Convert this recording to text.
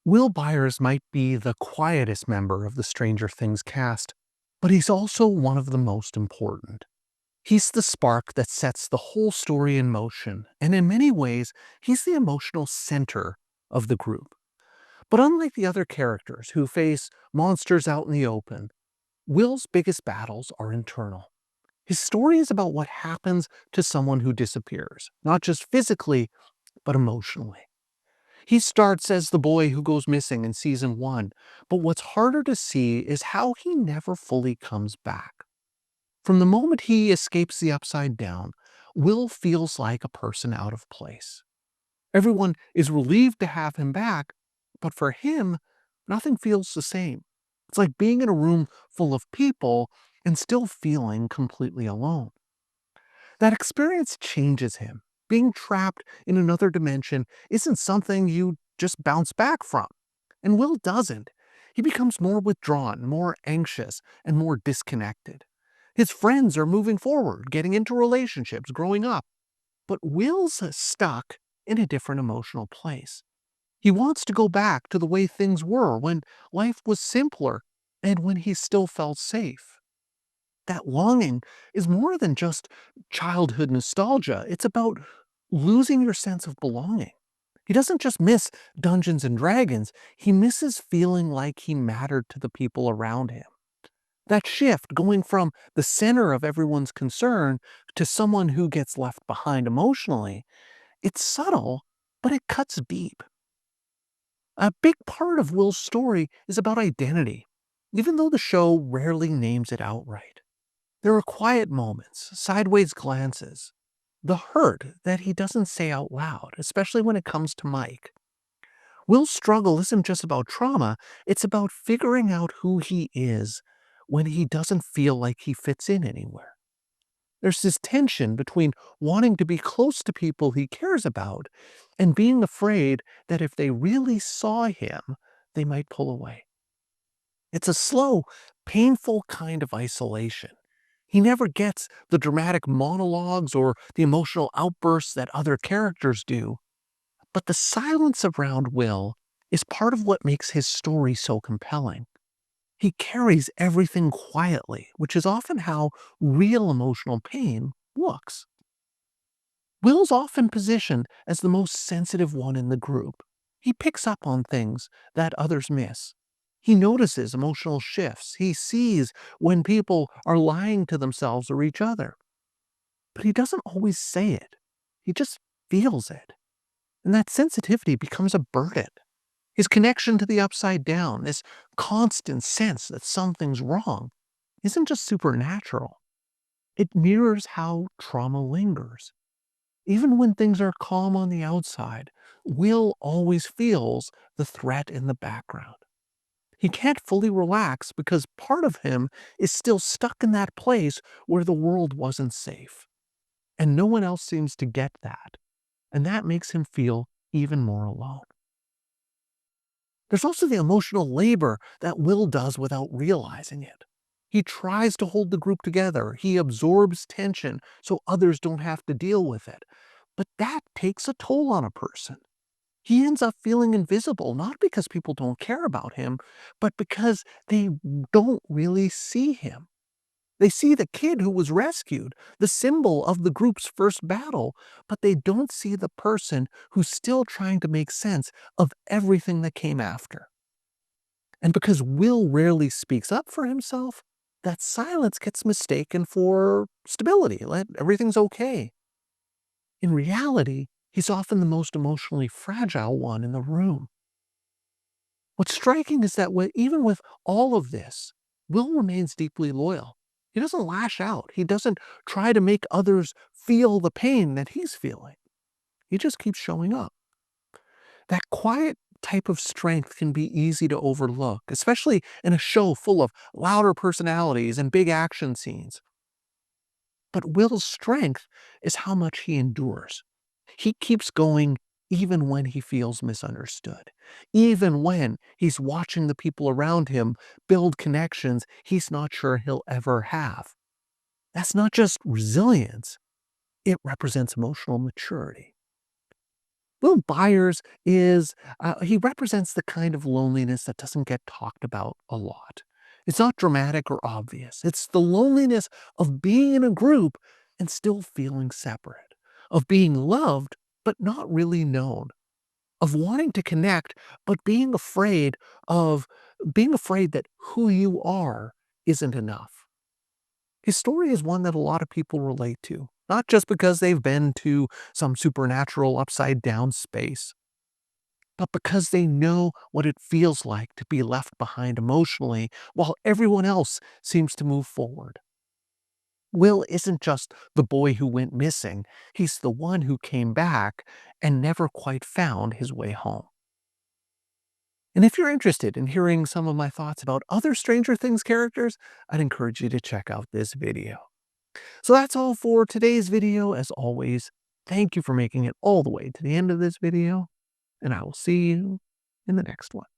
Will Byers might be the quietest member of the Stranger Things cast, but he's also one of the most important. He's the spark that sets the whole story in motion, and in many ways, he's the emotional center of the group. But unlike the other characters who face monsters out in the open, Will's biggest battles are internal. His story is about what happens to someone who disappears, not just physically, but emotionally. He starts as the boy who goes missing in season 1, but what's harder to see is how he never fully comes back. From the moment he escapes the Upside Down, Will feels like a person out of place. Everyone is relieved to have him back, but for him, nothing feels the same. It's like being in a room full of people and still feeling completely alone. That experience changes him. Being trapped in another dimension isn't something you just bounce back from. And Will doesn't. He becomes more withdrawn, more anxious, and more disconnected. His friends are moving forward, getting into relationships, growing up. But Will's stuck in a different emotional place. He wants to go back to the way things were when life was simpler and when he still felt safe. That longing is more than just childhood nostalgia. It's about losing your sense of belonging. He doesn't just miss Dungeons and Dragons, he misses feeling like he mattered to the people around him. That shift, going from the center of everyone's concern to someone who gets left behind emotionally, it's subtle, but it cuts deep. A big part of Will's story is about identity, even though the show rarely names it outright. There are quiet moments, sideways glances, the hurt that he doesn't say out loud, especially when it comes to Mike. Will's struggle isn't just about trauma, it's about figuring out who he is when he doesn't feel like he fits in anywhere. There's this tension between wanting to be close to people he cares about and being afraid that if they really saw him, they might pull away. It's a slow, painful kind of isolation. He never gets the dramatic monologues or the emotional outbursts that other characters do, but the silence around Will is part of what makes his story so compelling. He carries everything quietly, which is often how real emotional pain looks. Will's often positioned as the most sensitive one in the group. He picks up on things that others miss. He notices emotional shifts. He sees when people are lying to themselves or each other. But he doesn't always say it. He just feels it. And that sensitivity becomes a burden. His connection to the Upside Down, this constant sense that something's wrong, isn't just supernatural. It mirrors how trauma lingers. Even when things are calm on the outside, Will always feels the threat in the background. He can't fully relax because part of him is still stuck in that place where the world wasn't safe. And no one else seems to get that. And that makes him feel even more alone. There's also the emotional labor that Will does without realizing it. He tries to hold the group together. He absorbs tension so others don't have to deal with it. But that takes a toll on a person. He ends up feeling invisible, not because people don't care about him, but because they don't really see him. They see the kid who was rescued, the symbol of the group's first battle, but they don't see the person who's still trying to make sense of everything that came after. And because Will rarely speaks up for himself, that silence gets mistaken for stability, like everything's okay. In reality, he's often the most emotionally fragile one in the room. What's striking is that even with all of this, Will remains deeply loyal. He doesn't lash out. He doesn't try to make others feel the pain that he's feeling. He just keeps showing up. That quiet type of strength can be easy to overlook, especially in a show full of louder personalities and big action scenes. But Will's strength is how much he endures. He keeps going even when he feels misunderstood, even when he's watching the people around him build connections he's not sure he'll ever have. That's not just resilience, it represents emotional maturity. Will Byers he represents the kind of loneliness that doesn't get talked about a lot. It's not dramatic or obvious. It's the loneliness of being in a group and still feeling separate, of being loved but not really known, of wanting to connect but of being afraid that who you are isn't enough. His story is one that a lot of people relate to, not just because they've been to some supernatural upside down space, but because they know what it feels like to be left behind emotionally while everyone else seems to move forward. Will isn't just the boy who went missing, he's the one who came back and never quite found his way home. And if you're interested in hearing some of my thoughts about other Stranger Things characters, I'd encourage you to check out this video. So that's all for today's video. As always, thank you for making it all the way to the end of this video, and I will see you in the next one.